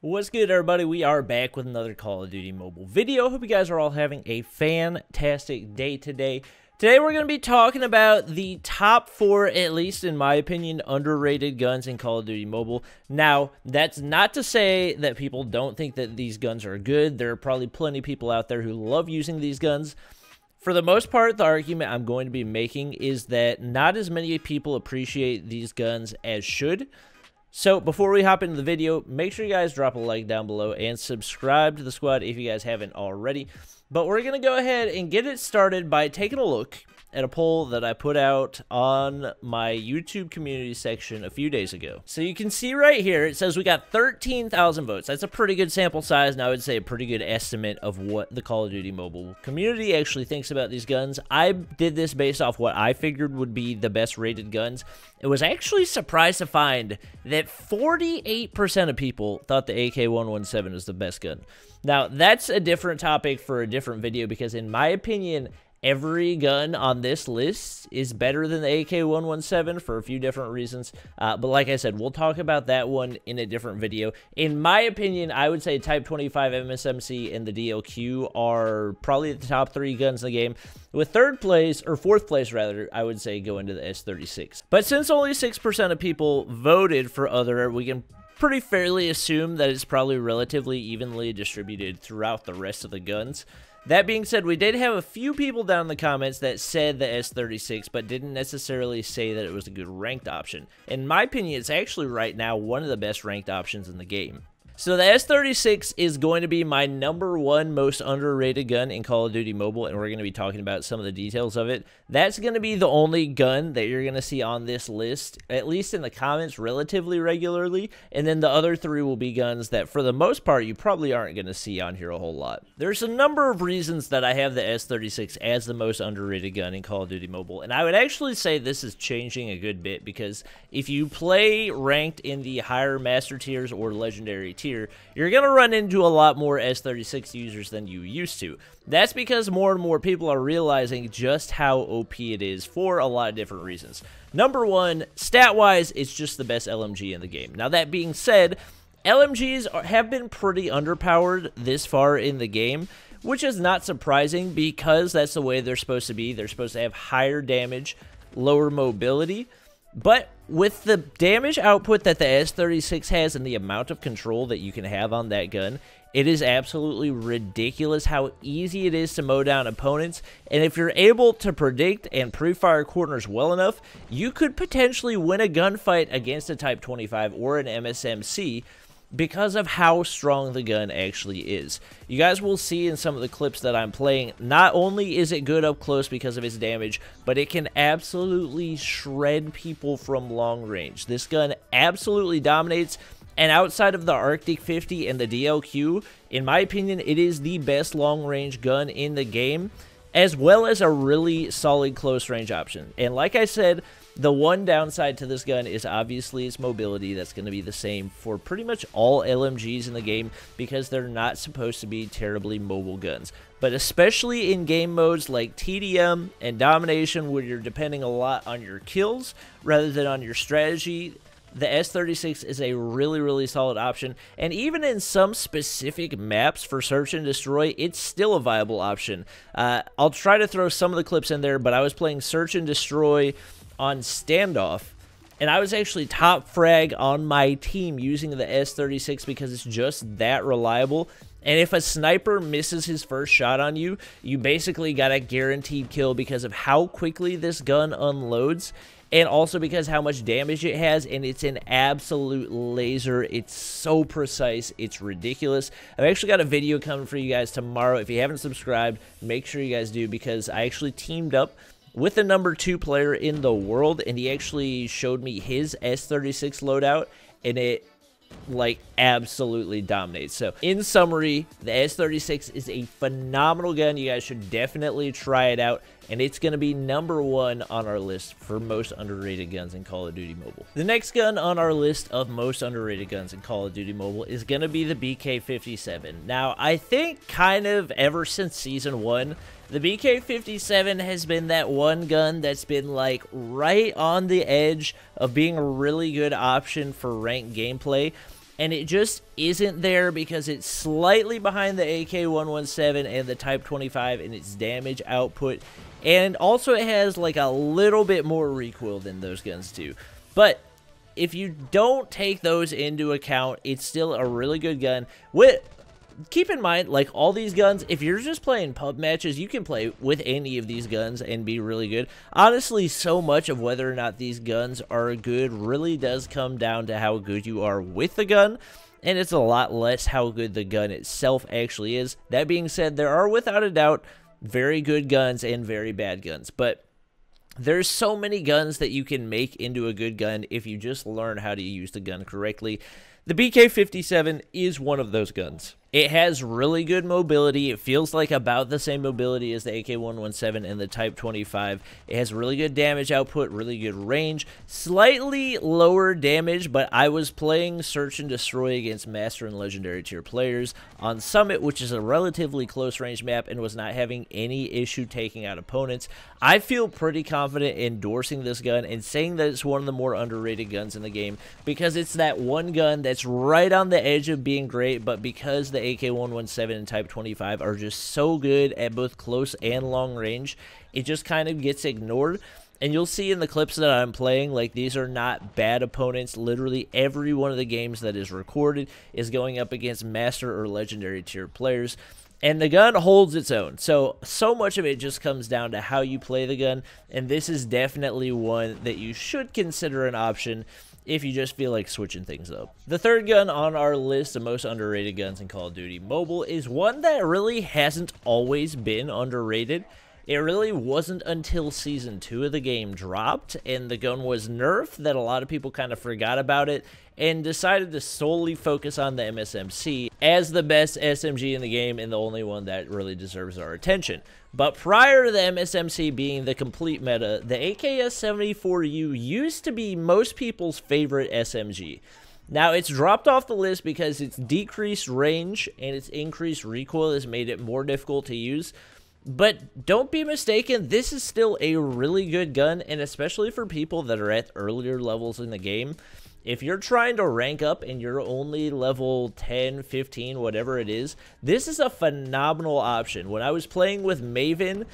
What's good, everybody? We are back with another Call of Duty Mobile video. Hope you guys are all having a fantastic day today. Today we're going to be talking about the top 4, at least in my opinion, underrated guns in Call of Duty Mobile. Now, that's not to say that people don't think that these guns are good. There are probably plenty of people out there who love using these guns. For the most part, the argument I'm going to be making is that not as many people appreciate these guns as should. So before we hop into the video, make sure you guys drop a like down below and subscribe to the squad if you guys haven't already. But we're going to go ahead and get it started by taking a look at a poll that I put out on my YouTube community section a few days ago. So you can see right here, it says we got 13,000 votes. That's a pretty good sample size, and I would say a pretty good estimate of what the Call of Duty Mobile community actually thinks about these guns. I did this based off what I figured would be the best rated guns. It was actually surprised to find that 48% of people thought the AK-117 was the best gun. Now, that's a different topic for a different video because in my opinion, every gun on this list is better than the AK-117 for a few different reasons. But like I said, we'll talk about that one in a different video. In my opinion, I would say Type 25 MSMC and the DLQ are probably the top 3 guns in the game. With 3rd place, or 4th place rather, I would say go into the S36. But since only 6% of people voted for other, we can pretty fairly assume that it's probably relatively evenly distributed throughout the rest of the guns. That being said, we did have a few people down in the comments that said the S36, but didn't necessarily say that it was a good ranked option. In my opinion, it's actually right now one of the best ranked options in the game. So the S36 is going to be my #1 most underrated gun in Call of Duty Mobile, and we're going to be talking about some of the details of it. That's going to be the only gun that you're going to see on this list, at least in the comments, relatively regularly, and then the other 3 will be guns that, for the most part, you probably aren't going to see on here a whole lot. There's a number of reasons that I have the S36 as the most underrated gun in Call of Duty Mobile, and I would actually say this is changing a good bit, because if you play ranked in the higher master tiers or legendary tier, you're going to run into a lot more S36 users than you used to. That's because more and more people are realizing just how OP it is for a lot of different reasons. #1, stat-wise, it's just the best LMG in the game. Now, that being said, LMGs have been pretty underpowered this far in the game, which is not surprising because that's the way they're supposed to be. They're supposed to have higher damage, lower mobility. But with the damage output that the S36 has and the amount of control that you can have on that gun, it is absolutely ridiculous how easy it is to mow down opponents. And if you're able to predict and pre-fire corners well enough, you could potentially win a gunfight against a Type 25 or an MSMC because of how strong the gun actually is. You guys will see in some of the clips that I'm playing, not only is it good up close because of its damage, but it can absolutely shred people from long range. This gun absolutely dominates, and outside of the Arctic 50 and the DLQ, in my opinion, it is the best long range gun in the game, as well as a really solid close range option. And like I said, the one downside to this gun is obviously its mobility. That's going to be the same for pretty much all LMGs in the game because they're not supposed to be terribly mobile guns. But especially in game modes like TDM and Domination, where you're depending a lot on your kills rather than on your strategy, the S36 is a really solid option, and even in some specific maps for Search and Destroy, it's still a viable option. I'll try to throw some of the clips in there, but I was playing Search and Destroy on Standoff, and I was actually top frag on my team using the S36 because it's just that reliable. And if a sniper misses his first shot on you, you basically got a guaranteed kill because of how quickly this gun unloads, and also because how much damage it has, and it's an absolute laser. It's so precise, it's ridiculous. I've actually got a video coming for you guys tomorrow. If you haven't subscribed, make sure you guys do, because I actually teamed up with the #2 player in the world, and he actually showed me his S36 loadout, and it like absolutely dominates. So in summary, the S36 is a phenomenal gun. You guys should definitely try it out, and it's going to be #1 on our list for most underrated guns in Call of Duty Mobile. The next gun on our list of most underrated guns in Call of Duty Mobile is going to be the BK-57. Now, I think kind of ever since Season 1, the BK-57 has been that one gun that's been like right on the edge of being a really good option for ranked gameplay. and it just isn't there because it's slightly behind the AK-117 and the Type 25 in its damage output, and also it has like a little bit more recoil than those guns do. But if you don't take those into account, it's still a really good gun. Keep in mind, like all these guns, if you're just playing pub matches, you can play with any of these guns and be really good. Honestly, so much of whether or not these guns are good really does come down to how good you are with the gun, and it's a lot less how good the gun itself actually is. That being said, there are without a doubt very good guns and very bad guns, but there's so many guns that you can make into a good gun if you just learn how to use the gun correctly. The BK-57 is one of those guns. It has really good mobility. It feels like about the same mobility as the AK-117 and the Type 25. It has really good damage output, really good range, slightly lower damage, but I was playing Search and Destroy against Master and Legendary tier players on Summit, which is a relatively close range map, and was not having any issue taking out opponents. I feel pretty confident endorsing this gun and saying that it's one of the more underrated guns in the game because it's that one gun that's right on the edge of being great, but because the AK-117 and Type 25 are just so good at both close and long range, it just kind of gets ignored. And you'll see in the clips that I'm playing, like, these are not bad opponents. Literally every one of the games that is recorded is going up against Master or Legendary tier players. And the gun holds its own. So much of it just comes down to how you play the gun. And this is definitely one that you should consider an option if you just feel like switching things up. The third gun on our list of most underrated guns in Call of Duty Mobile is one that really hasn't always been underrated. It really wasn't until Season 2 of the game dropped and the gun was nerfed that a lot of people kind of forgot about it and decided to solely focus on the MSMC as the best SMG in the game and the only one that really deserves our attention. But prior to the MSMC being the complete meta, the AKS-74U used to be most people's favorite SMG. Now, it's dropped off the list because its decreased range and its increased recoil has made it more difficult to use. But don't be mistaken, this is still a really good gun, and especially for people that are at earlier levels in the game. If you're trying to rank up and you're only level 10, 15, whatever it is, this is a phenomenal option. When I was playing with Maven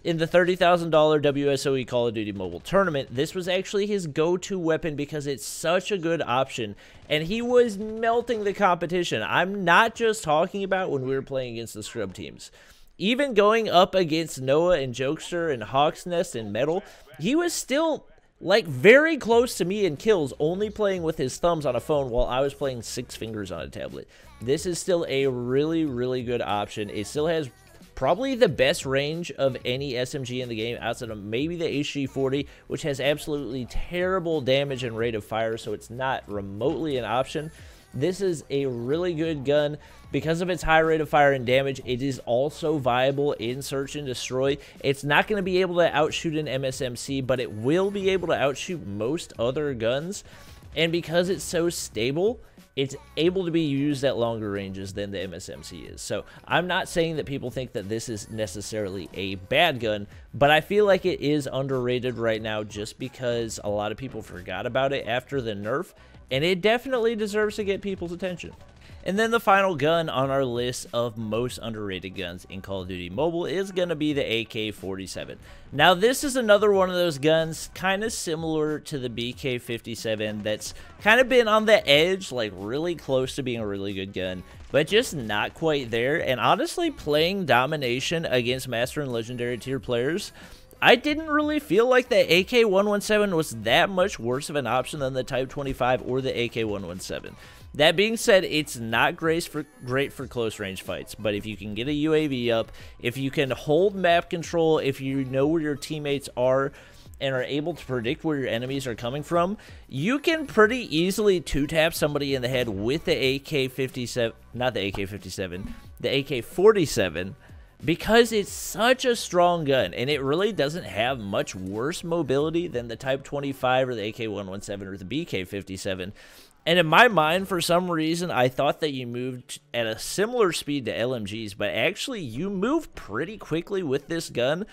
in the $30,000 WSOE Call of Duty Mobile tournament, this was actually his go-to weapon because it's such a good option, and he was melting the competition. I'm not just talking about when we were playing against the scrub teams. Even going up against Noah and Jokester and Hawk's Nest and Metal, he was still like very close to me in kills, only playing with his thumbs on a phone while I was playing 6 fingers on a tablet. This is still a really, really good option. It still has probably the best range of any SMG in the game outside of maybe the HG40, which has absolutely terrible damage and rate of fire, so it's not remotely an option. This is a really good gun. Because of its high rate of fire and damage, it is also viable in Search and Destroy. It's not going to be able to outshoot an MSMC, but it will be able to outshoot most other guns. And because it's so stable, it's able to be used at longer ranges than the MSMC is. So I'm not saying that people think that this is necessarily a bad gun, but I feel like it is underrated right now just because a lot of people forgot about it after the nerf, and it definitely deserves to get people's attention. And then the final gun on our list of most underrated guns in Call of Duty Mobile is going to be the AK-47. Now, this is another one of those guns kind of similar to the BK-57 that's kind of been on the edge, like really close to being a really good gun, but just not quite there. And honestly, playing Domination against Master and Legendary tier players, I didn't really feel like the AK-117 was that much worse of an option than the Type 25 or the AK-117. That being said, it's not great for close range fights, but if you can get a UAV up, if you can hold map control, if you know where your teammates are and are able to predict where your enemies are coming from, you can pretty easily two-tap somebody in the head with the AK-57, not the AK-57, the AK-47, because it's such a strong gun, and it really doesn't have much worse mobility than the Type 25 or the AK-117 or the BK-57. And in my mind, for some reason, I thought that you moved at a similar speed to LMGs, but actually you move pretty quickly with this gun.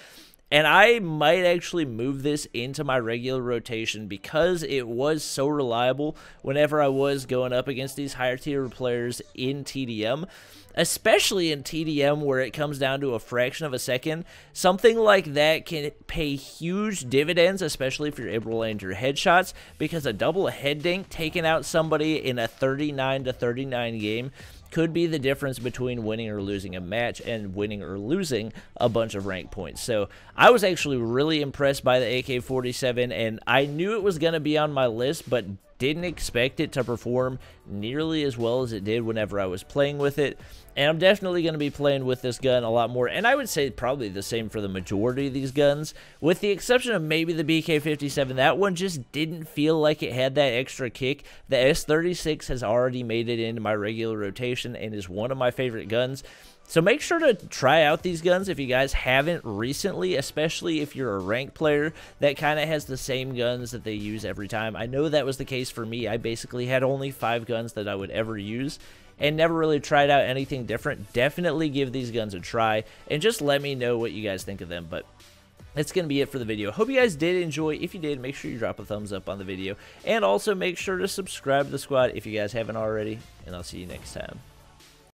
And I might actually move this into my regular rotation because it was so reliable whenever I was going up against these higher tier players in TDM. Especially in TDM where it comes down to a fraction of a second. Something like that can pay huge dividends, especially if you're able to land your headshots, because a double head dink taking out somebody in a 39-39 game could be the difference between winning or losing a match and winning or losing a bunch of rank points. So I was actually really impressed by the AK-47, and I knew it was going to be on my list, but didn't expect it to perform nearly as well as it did whenever I was playing with it. And I'm definitely going to be playing with this gun a lot more, and I would say probably the same for the majority of these guns, with the exception of maybe the BK-57. That one just didn't feel like it had that extra kick. The S-36 has already made it into my regular rotation and is one of my favorite guns. So make sure to try out these guns if you guys haven't recently, especially if you're a ranked player that kind of has the same guns that they use every time. I know that was the case for me. I basically had only 5 guns that I would ever use and never really tried out anything different. Definitely give these guns a try and just let me know what you guys think of them. But that's going to be it for the video. Hope you guys did enjoy. If you did, make sure you drop a thumbs up on the video. And also make sure to subscribe to the squad if you guys haven't already. And I'll see you next time.